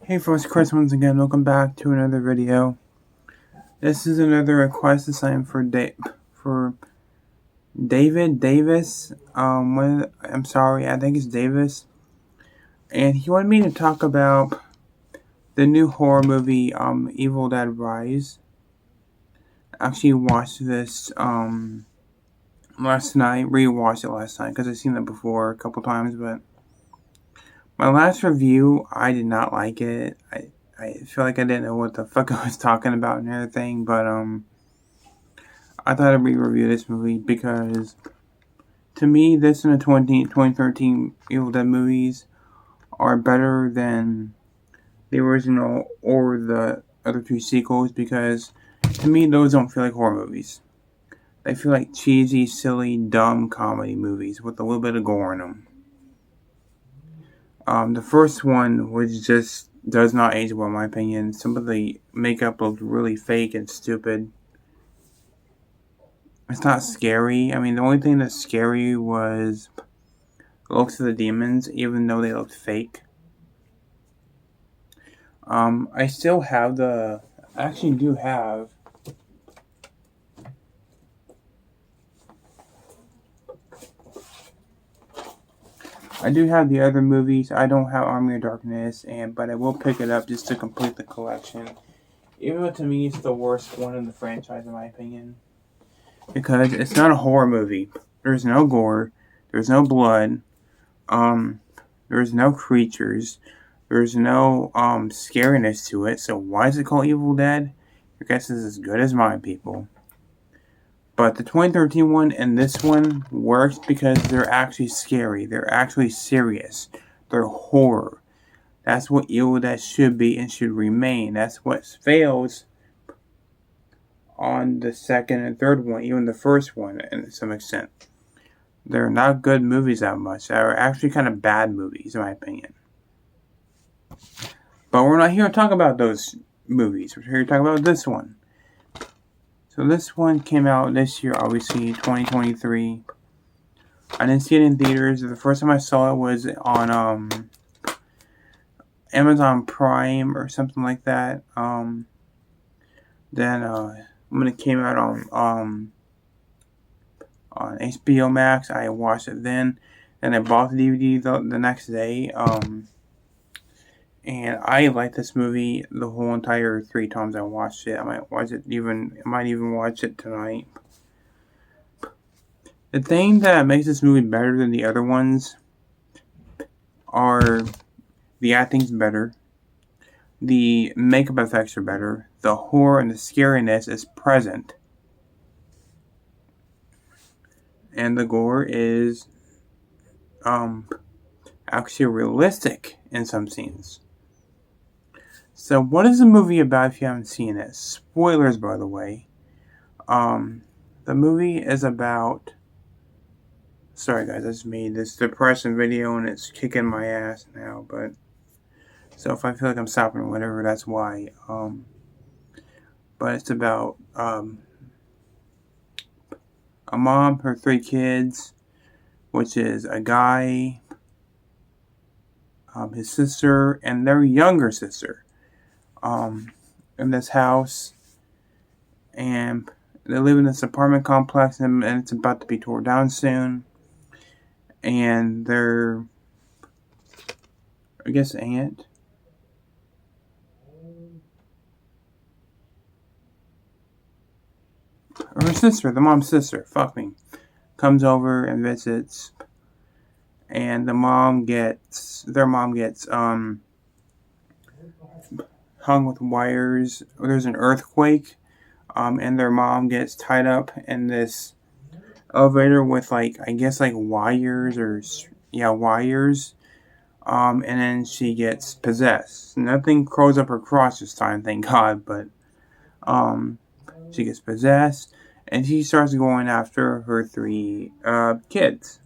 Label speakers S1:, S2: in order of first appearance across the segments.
S1: Hey folks, Chris once again. Welcome back to another video. This is another request assigned for David Davis. I'm sorry, I think it's Davis, and he wanted me to talk about the new horror movie, Evil Dead Rise. I actually watched this last night, rewatched it last night because I've seen it before a couple times, but my last review, I did not like it. I feel like I didn't know what the fuck I was talking about and everything, but I thought I'd re-review this movie because, to me, this and the 2013 Evil Dead movies are better than the original or the other two sequels because, to me, those don't feel like horror movies. They feel like cheesy, silly, dumb comedy movies with a little bit of gore in them. The first one does not age well, in my opinion. Some of the makeup looked really fake and stupid. It's not scary. I mean, the only thing that's scary was the looks of the demons, even though they looked fake. I still have I actually do have. I do have the other movies. I don't have Army of Darkness, but I will pick it up just to complete the collection. Even though to me it's the worst one in the franchise, in my opinion, because it's not a horror movie. There's no gore. There's no blood. There's no creatures. There's no scariness to it. So why is it called Evil Dead? Your guess is as good as mine, people. But the 2013 one and this one works because they're actually scary. They're actually serious. They're horror. That's what Evil Dead should be and should remain. That's what fails on the second and third one, even the first one, to some extent. They're not good movies that much. They're actually kind of bad movies, in my opinion. But we're not here to talk about those movies. We're here to talk about this one. So this one came out this year, obviously, 2023. I didn't see it in theaters. The first time I saw it was on Amazon Prime or something like that. Then when it came out on HBO Max, I watched it then. Then I bought the DVD the next day. And I liked this movie the whole entire 3 times I watched it. I might even watch it tonight. The thing that makes this movie better than the other ones are the acting's better, the makeup effects are better, the horror and the scariness is present, and the gore is actually realistic in some scenes. So what is the movie about if you haven't seen it? Spoilers, by the way. The movie is about... Sorry guys, I just made this depressing video and it's kicking my ass now, but... So if I feel like I'm stopping or whatever, that's why. But it's about a mom, her 3 kids, which is a guy, his sister, and their younger sister. In this house, and they live in this apartment complex, and it's about to be torn down soon. And their, I guess, aunt, or her sister, the mom's sister, comes over and visits, and their mom gets hung with wires. There's an earthquake, and their mom gets tied up in this elevator with wires, and then she gets possessed. Nothing grows up her crotch this time, thank God, but she gets possessed, and she starts going after her 3 kids,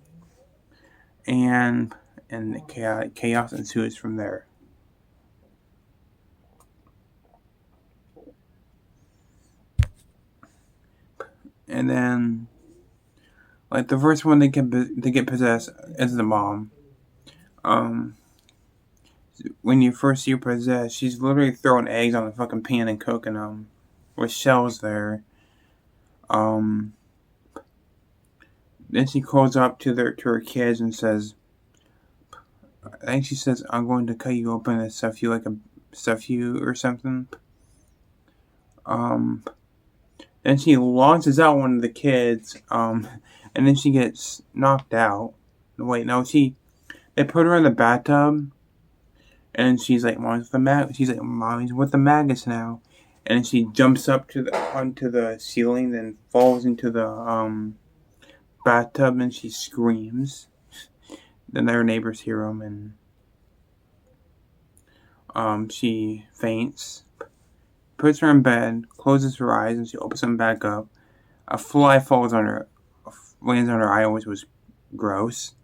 S1: and chaos ensues from there. And then, the first one they get possessed is the mom. when you first see her possessed, she's literally throwing eggs on the fucking pan and cooking them with shells there. Then she calls up to her kids and says, I think she says, "I'm going to cut you open and stuff you or something." Then she launches out one of the kids, and then she gets knocked out. Wait, no, they put her in the bathtub, and she's like, "Mommy's with the maggots now," and she jumps up onto the ceiling, then falls into the bathtub, and she screams. Then their neighbors hear them, and she faints. Puts her in bed, closes her eyes, and she opens them back up. A fly lands on her eye, which was gross.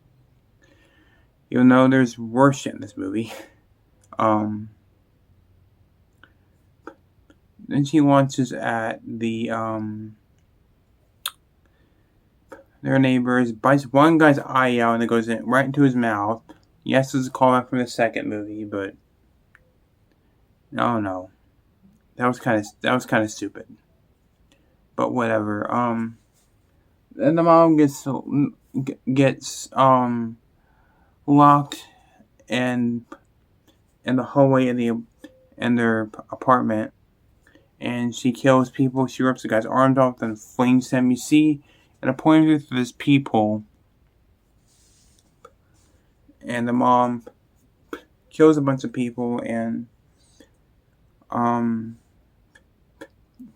S1: Even though there's worse shit in this movie. Then she launches at their neighbors, bites one guy's eye out, and it goes right into his mouth. Yes, this is a callback from the second movie, but no. That was kind of stupid. But whatever. Then the mom gets locked in the hallway in their apartment, and she kills people. She rips the guy's arms off and flings them. You see, at a point of view, there's people, and the mom kills a bunch of people, and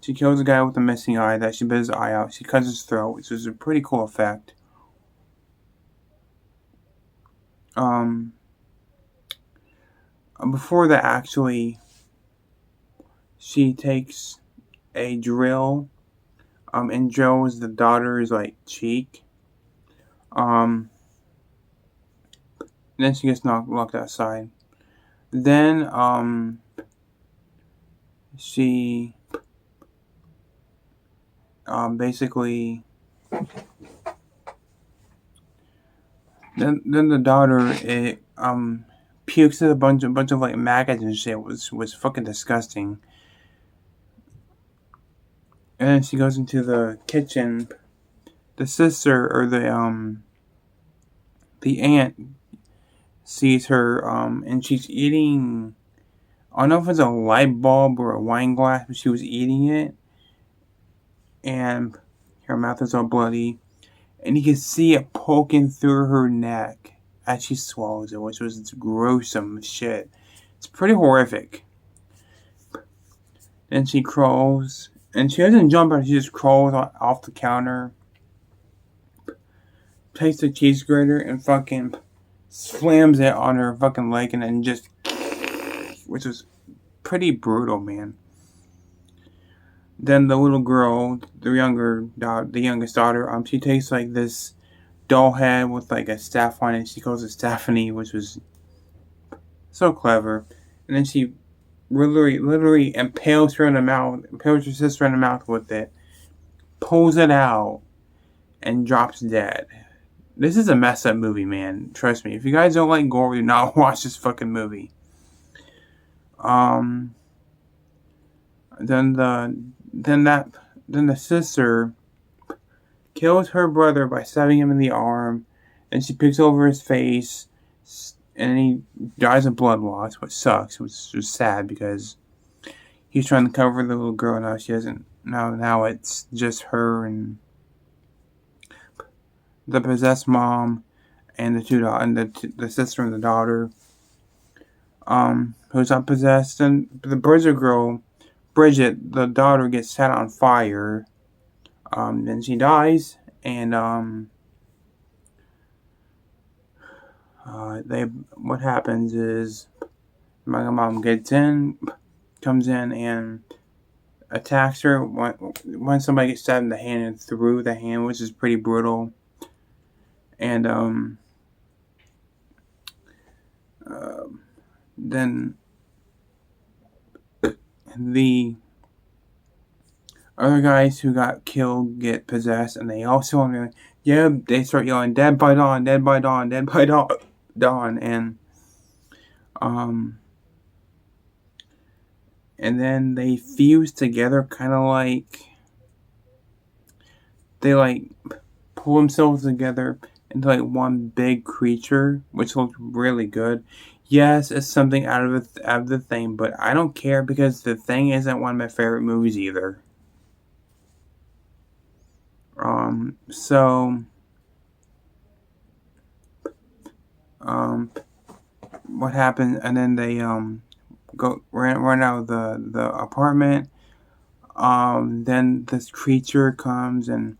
S1: she kills a guy with a missing eye that she bit his eye out. She cuts his throat, which is a pretty cool effect. Before that, actually, she takes a drill, and drills the daughter's, cheek. Then she gets locked outside. Then, she basically then the daughter pukes at a bunch of maggots and shit. Was fucking disgusting. And then she goes into the kitchen. The sister or the aunt sees her and she's eating, I don't know if it's a light bulb or a wine glass, but she was eating it. And her mouth is all bloody. And you can see it poking through her neck as she swallows it, which was gruesome shit. It's pretty horrific. Then she crawls. And she doesn't jump out, she just crawls off the counter. Takes the cheese grater and fucking slams it on her fucking leg and then just... Which was pretty brutal, man. Then the little girl, the youngest daughter, she takes this doll head with a staff on it. She calls it Stephanie, which was so clever. And then she literally impales her sister in the mouth with it, pulls it out, and drops dead. This is a messed up movie, man. Trust me. If you guys don't like gore, do not watch this fucking movie. Then the sister kills her brother by stabbing him in the arm, and she picks over his face, and he dies of blood loss, which sucks, which is sad because he's trying to cover the little girl. Now she doesn't. Now it's just her and the possessed mom and the sister and the daughter, who's not possessed. And the Bridget, the daughter, gets set on fire. Then she dies, and what happens is my mom comes in and attacks her when somebody gets stabbed in the hand and through the hand, which is pretty brutal. And then the other guys who got killed get possessed, and they also they start yelling, "Dead by dawn, dead by dawn, dead by dawn," and Um, and then they fuse together, kind of like they like pull themselves together into like one big creature, which looked really good. Yes, it's something out of the Thing, but I don't care because The Thing isn't one of my favorite movies either. So um, what happened? And then they go run out of the apartment. Then this creature comes, and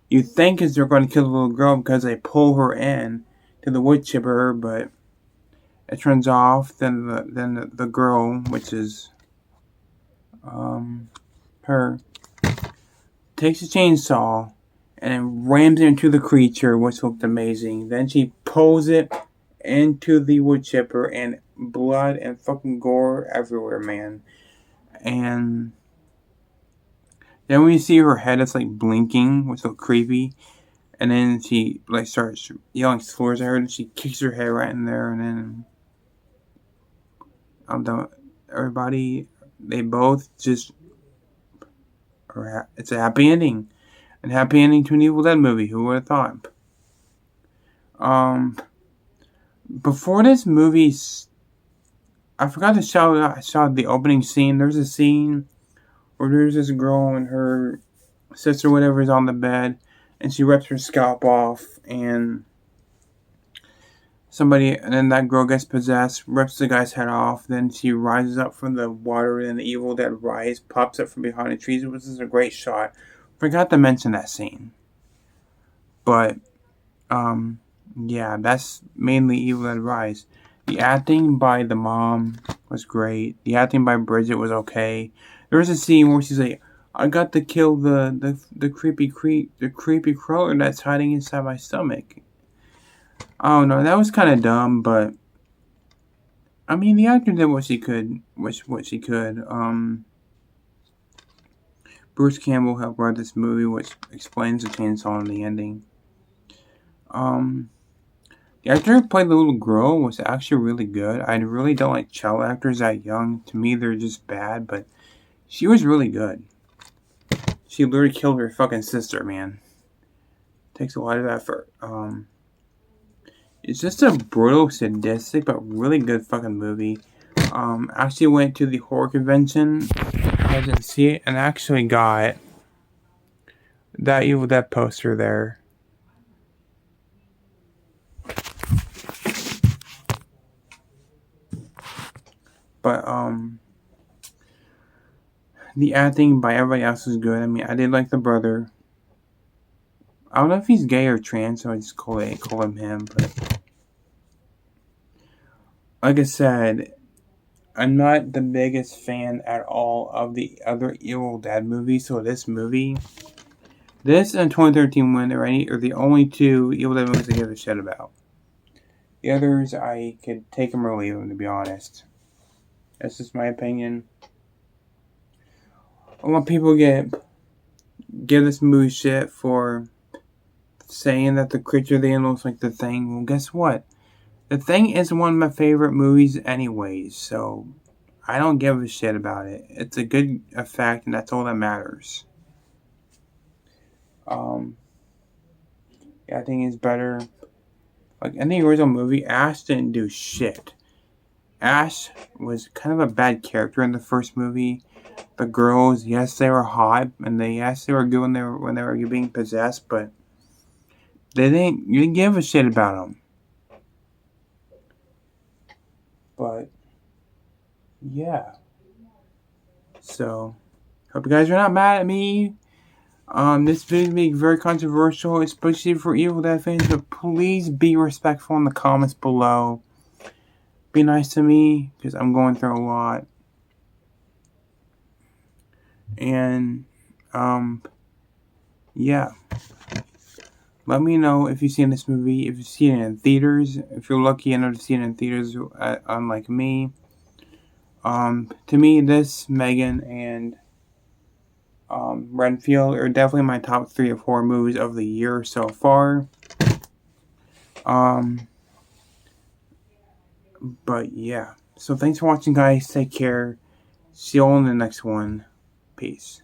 S1: you think is they're going to kill the little girl because they pull her in to the wood chipper, but it turns off. Then the girl, which is her, takes a chainsaw and rams it into the creature, which looked amazing. Then she pulls it into the wood chipper, and blood and fucking gore everywhere, man. And then when you see her head, it's like blinking, which looked creepy. And then she like starts yelling slurs at her, and she kicks her head right in there. And then everybody, they both just it's a happy ending. A happy ending to an Evil Dead movie. Who would have thought? Before this movie, I forgot to shout out the opening scene. There's a scene where there's this girl and her sister, whatever, is on the bed, and she rips her scalp off, and then that girl gets possessed, rips the guy's head off, then she rises up from the water, and the Evil Dead Rise pops up from behind the trees, which is a great shot. Forgot to mention that scene. But, yeah, that's mainly Evil Dead Rise. The acting by the mom was great. The acting by Bridget was okay. There was a scene where she's like, I got to kill the creepy crawler that's hiding inside my stomach. I don't know, that was kind of dumb, but I mean, the actor did what she could. Bruce Campbell helped write this movie, which explains the chainsaw in the ending. The actor who played the little girl was actually really good. I really don't like child actors that young. To me, they're just bad, but she was really good. She literally killed her fucking sister, man. Takes a lot of effort. It's just a brutal, sadistic, but really good fucking movie. Actually went to the horror convention. I didn't see it, and actually got that Evil Dead poster there. But the acting by everybody else was good. I mean, I did like the brother. I don't know if he's gay or trans, so I just call him him. But like I said, I'm not the biggest fan at all of the other Evil Dead movies. So this movie, this and 2013 one, are the only two Evil Dead movies I give a shit about. The others, I could take them or leave them, to be honest. That's just my opinion. A lot of people give this movie shit for saying that the creature they looks like The Thing. Well, guess what? The Thing is one of my favorite movies anyways, so I don't give a shit about it. It's a good effect, and that's all that matters. I think it's better. Like, in the original movie, Ash didn't do shit. Ash was kind of a bad character in the first movie. The girls, yes, they were hot, and they were good when they were being possessed, but you didn't give a shit about them. But yeah. So, hope you guys are not mad at me. This video is being very controversial, especially for Evil Dead fans, but please be respectful in the comments below. Be nice to me, because I'm going through a lot. And, yeah. Let me know if you've seen this movie, if you've seen it in theaters. If you're lucky enough to see it in theaters, unlike me. To me, this, Megan, and Renfield are definitely my top 3 or 4 movies of the year so far. But yeah. So thanks for watching, guys. Take care. See you all in the next one. Peace.